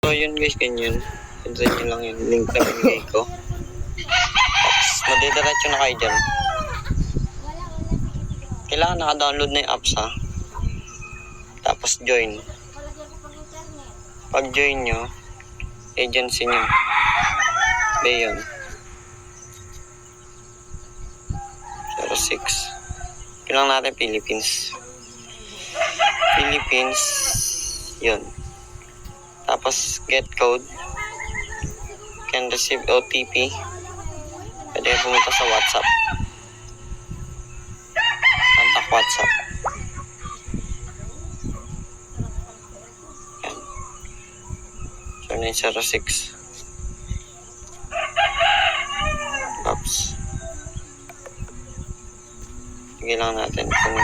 So yun guys, ganyan. Send nyo lang yung link na binigay ko. Tapos madidiretso na kayo dyan. Kailangan naka-download na yung apps ha. Tapos join. Pag join nyo, agency nyo. Ba yun. 06. Kailangan natin Philippines. Philippines. Yun. Tapos get code. Can receive OTP. Pwede kayo pumunta sa WhatsApp. Contact WhatsApp. Yan. So 906. Oops. Sige lang natin kung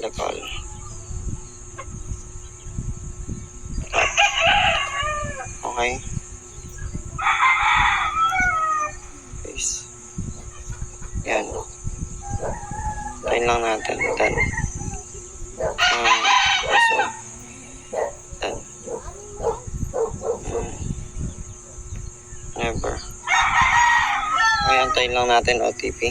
local. Okay. Paste. Yan. Tayin lang natin. Done. Password. Done. Never. Okay, antayin lang natin OTP.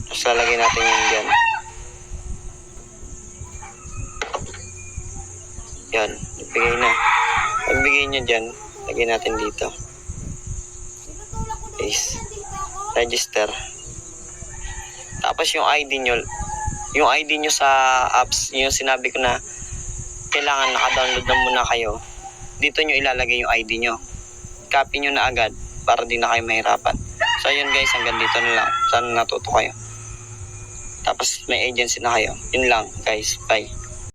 Tapos lalagay natin yung dyan. Yan, ibigay na. Pagbigay nyo dyan, lagay natin dito. Paste. Register. Tapos yung ID nyo sa apps, yung sinabi ko na kailangan naka-download na muna kayo. Dito nyo ilalagay yung ID nyo. Copy nyo na agad para di na kayo mahirapan. So yun guys, hanggang dito na lang. Sana natuto kayo. Tapos may agency na kayo. Yun lang guys. Bye.